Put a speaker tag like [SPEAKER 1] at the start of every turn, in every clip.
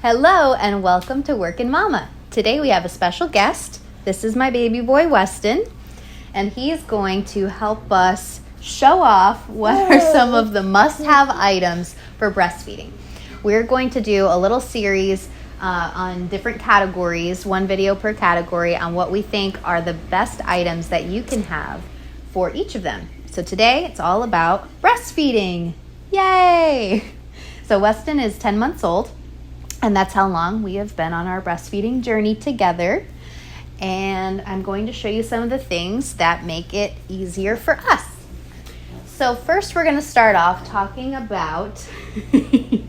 [SPEAKER 1] Hello and welcome to Workin' Mama. Today we have a special guest. This is my baby boy Weston, and he's going to help us show off what are some of the must-have items for breastfeeding. We're going to do a little series on different categories, one video per category, on what we think are the best items that you can have for each of them. So today it's all about breastfeeding. Yay! So Weston is 10 months old. And that's how long we have been on our breastfeeding journey together. And I'm going to show you some of the things that make it easier for us. So first we're going to start off talking about the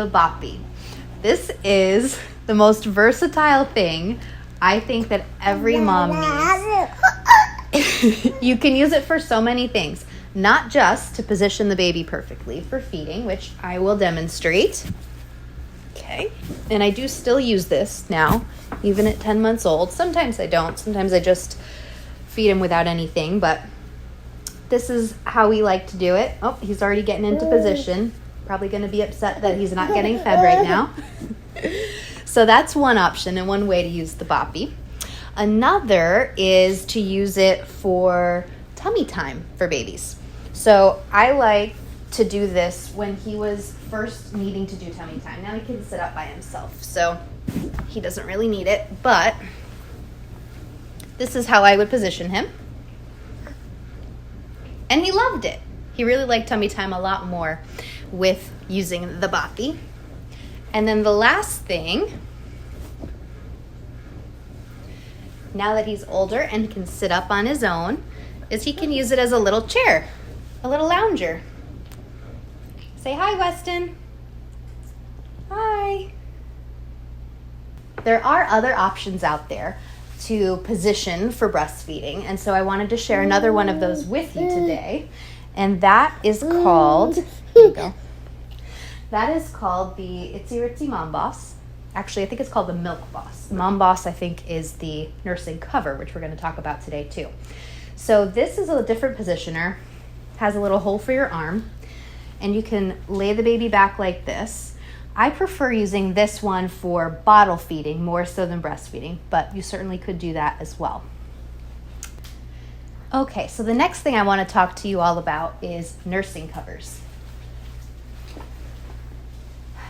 [SPEAKER 1] BOPPY. This is the most versatile thing I think that every mom needs. You can use it for so many things, not just to position the baby perfectly for feeding, which I will demonstrate. Okay, and I do still use this now, even at 10 months old. Sometimes I don't. Sometimes I just feed him without anything, but this is how we like to do it. Oh, he's already getting into position. Probably going to be upset that he's not getting fed right now. So that's one option and one way to use the BOPPY. Another is to use it for tummy time for babies. So I like to do this when he was first needing to do tummy time. Now he can sit up by himself, so he doesn't really need it, but this is how I would position him. And he loved it. He really liked tummy time a lot more with using the BOPPY. And then the last thing, now that he's older and can sit up on his own, is he can use it as a little chair, a little lounger. Say hi, Weston. Hi. There are other options out there to position for breastfeeding, and so I wanted to share another one of those with you today, and that is called, here you go. That is called the ITZY Mom Boss. Actually, I think it's called the Milk Boss. Mom Boss, I think, is the nursing cover, which we're going to talk about today too. So this is a different positioner, has a little hole for your arm, and you can lay the baby back like this. I prefer using this one for bottle feeding more so than breastfeeding, but you certainly could do that as well. Okay, so the next thing I want to talk to you all about is nursing covers.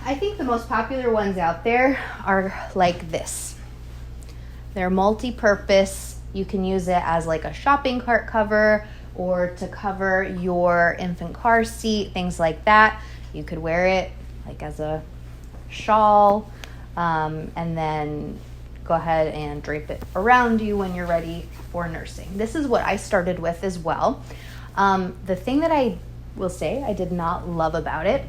[SPEAKER 1] I think the most popular ones out there are like this. They're multi-purpose. You can use it as like a shopping cart cover, or to cover your infant car seat, things like that. You could wear it like as a shawl, and then go ahead and drape it around you when you're ready for nursing. This is what I started with as well. The thing that I will say I did not love about it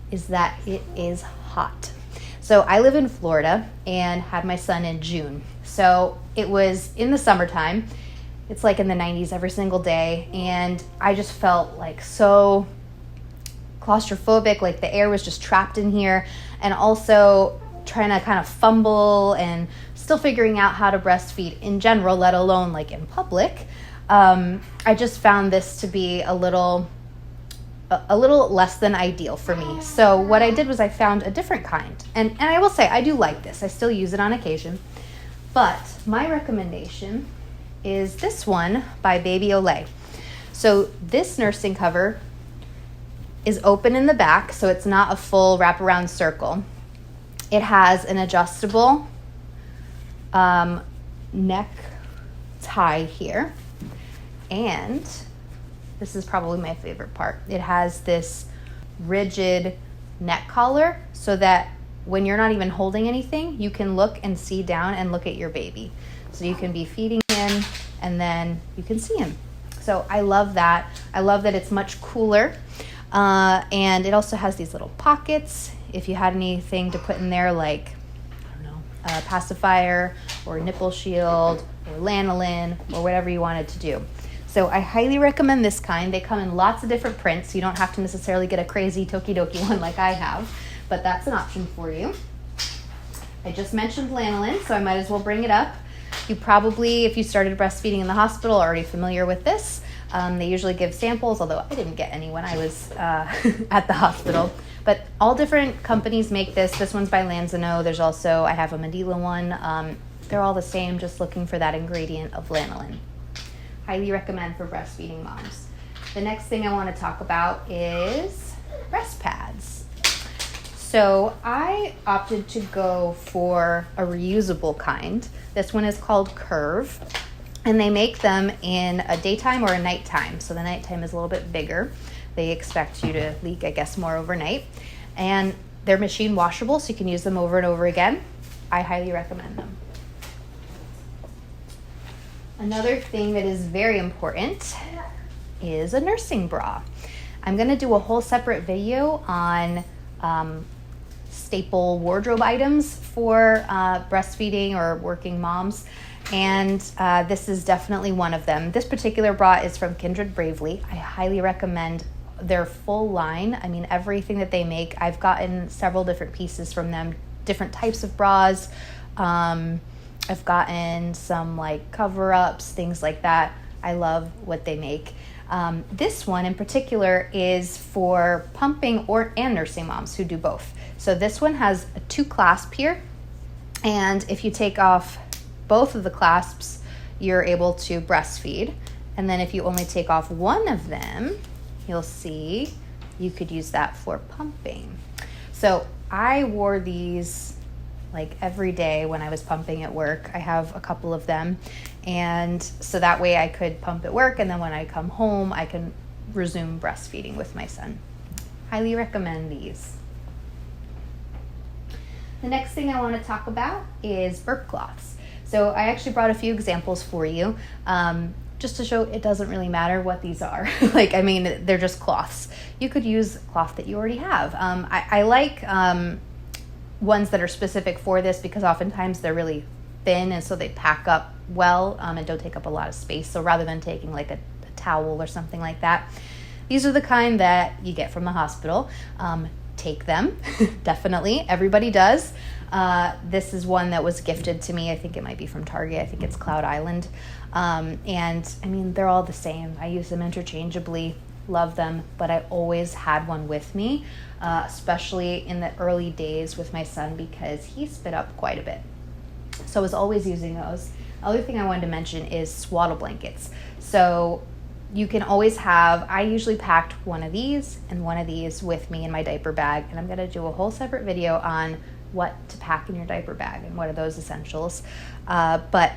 [SPEAKER 1] is that it is hot. So I live in Florida and had my son in June. So it was in the summertime. It's like in the 90s every single day, and I just felt like so claustrophobic, like the air was just trapped in here, and also trying to kind of fumble and still figuring out how to breastfeed in general, let alone like in public. I just found this to be a little less than ideal for me. So what I did was I found a different kind, and I will say I do like this. I still use it on occasion, but my recommendation is this one by BEBE. So this nursing cover is open in the back, so it's not a full wraparound circle. It has an adjustable neck tie here, and this is probably my favorite part. It has this rigid neck collar so that when you're not even holding anything, you can look and see down and look at your baby. So you can be feeding him and then you can see him. So I love that. I love that it's much cooler. And it also has these little pockets if you had anything to put in there, like, I don't know, a pacifier or a nipple shield or lanolin or whatever you wanted to do. So I highly recommend this kind. They come in lots of different prints. You don't have to necessarily get a crazy Tokidoki one like I have, but that's an option for you. I just mentioned lanolin, so I might as well bring it up. You probably, if you started breastfeeding in the hospital, are already familiar with this. They usually give samples, although I didn't get any when I was at the hospital. But all different companies make this. This one's by Lanzano. There's also, I have a Medela one. They're all the same, just looking for that ingredient of lanolin. Highly recommend for breastfeeding moms. The next thing I want to talk about is breast pads. So I opted to go for a reusable kind. This one is called Curve, and they make them in a daytime or a nighttime. So the nighttime is a little bit bigger. They expect you to leak, I guess, more overnight. And they're machine washable, so you can use them over and over again. I highly recommend them. Another thing that is very important is a nursing bra. I'm gonna do a whole separate video on staple wardrobe items for breastfeeding or working moms, and this is definitely one of them. This particular bra is from Kindred Bravely. I highly recommend their full line. I mean, everything that they make. I've gotten several different pieces from them, different types of bras. I've gotten some like cover-ups, things like that. I love what they make. This one in particular is for pumping and nursing moms who do both. So this one has a 2 clasp here, and if you take off both of the clasps, you're able to breastfeed. And then if you only take off one of them, you'll see you could use that for pumping. So I wore these like every day when I was pumping at work. I have a couple of them, and so that way I could pump at work, and then when I come home I can resume breastfeeding with my son. Highly recommend these. The next thing I want to talk about is burp cloths. So I actually brought a few examples for you, just to show it doesn't really matter what these are. Like, I mean, they're just cloths. You could use cloth that you already have. I like ones that are specific for this because oftentimes they're really thin, and so they pack up well and don't take up a lot of space. So rather than taking like a towel or something like that, these are the kind that you get from the hospital. Take them, definitely. Everybody does. This is one that was gifted to me. I think it might be from Target. I think it's Cloud Island. And I mean, they're all the same. I use them interchangeably, love them, but I always had one with me, especially in the early days with my son because he spit up quite a bit. So I was always using those. Other thing I wanted to mention is swaddle blankets. So you can always have, I usually packed one of these and one of these with me in my diaper bag, and I'm gonna do a whole separate video on what to pack in your diaper bag and what are those essentials. But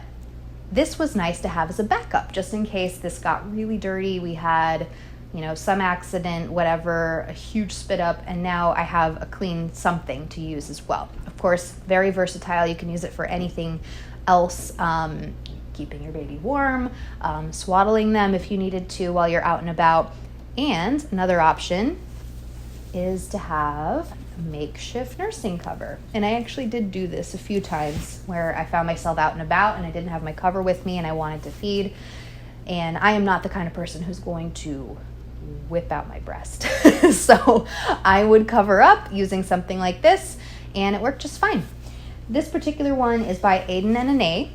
[SPEAKER 1] this was nice to have as a backup, just in case this got really dirty. We had, you know, some accident, whatever, a huge spit up, and now I have a clean something to use as well. Of course, very versatile. You can use it for anything else. Keeping your baby warm, swaddling them if you needed to while you're out and about. And another option is to have a makeshift nursing cover. And I actually did do this a few times where I found myself out and about and I didn't have my cover with me and I wanted to feed. And I am not the kind of person who's going to whip out my breast. So I would cover up using something like this, and it worked just fine. This particular one is by aden+anais.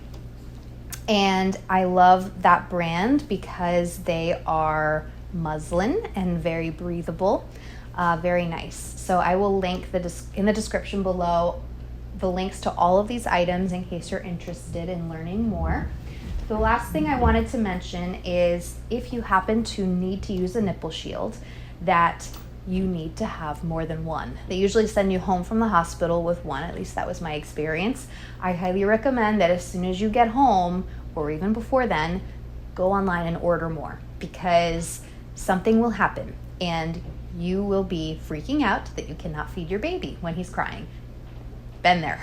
[SPEAKER 1] And I love that brand because they are muslin and very breathable, very nice. So I will link in the description below the links to all of these items in case you're interested in learning more. The last thing I wanted to mention is if you happen to need to use a nipple shield, that you need to have more than one. They usually send you home from the hospital with one, at least that was my experience. I highly recommend that as soon as you get home, or even before then, go online and order more, because something will happen and you will be freaking out that you cannot feed your baby when he's crying. Been there.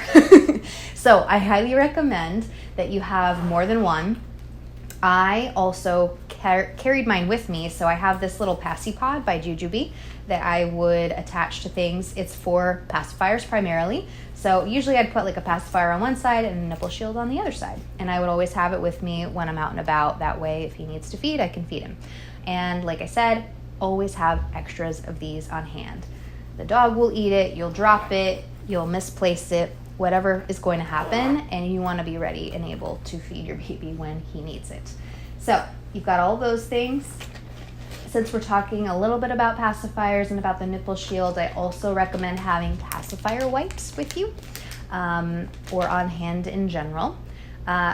[SPEAKER 1] So I highly recommend that you have more than one. I also carried mine with me, so I have this little PACI pod by JUJUBE that I would attach to things. It's for pacifiers primarily. So usually I'd put like a pacifier on one side and a nipple shield on the other side. And I would always have it with me when I'm out and about. That way, if he needs to feed, I can feed him. And like I said, always have extras of these on hand. The dog will eat it, you'll drop it, you'll misplace it, whatever is going to happen, and you want to be ready and able to feed your baby when he needs it. So you've got all those things. since we're talking a little bit about pacifiers and about the nipple shield, I also recommend having pacifier wipes with you, or on hand in general.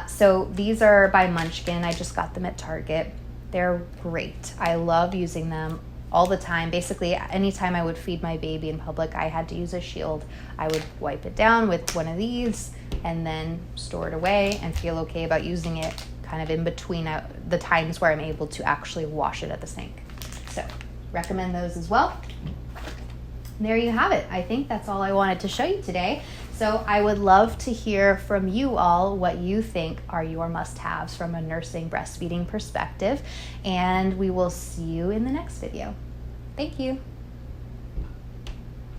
[SPEAKER 1] So these are by Munchkin. I just got them at Target. They're great. I love using them all the time. Basically, anytime I would feed my baby in public, I had to use a shield. I would wipe it down with one of these and then store it away and feel okay about using it kind of in between the times where I'm able to actually wash it at the sink. So recommend those as well. There you have it. I think that's all I wanted to show you today. So I would love to hear from you all what you think are your must-haves from a nursing breastfeeding perspective, and we will see you in the next video. Thank you.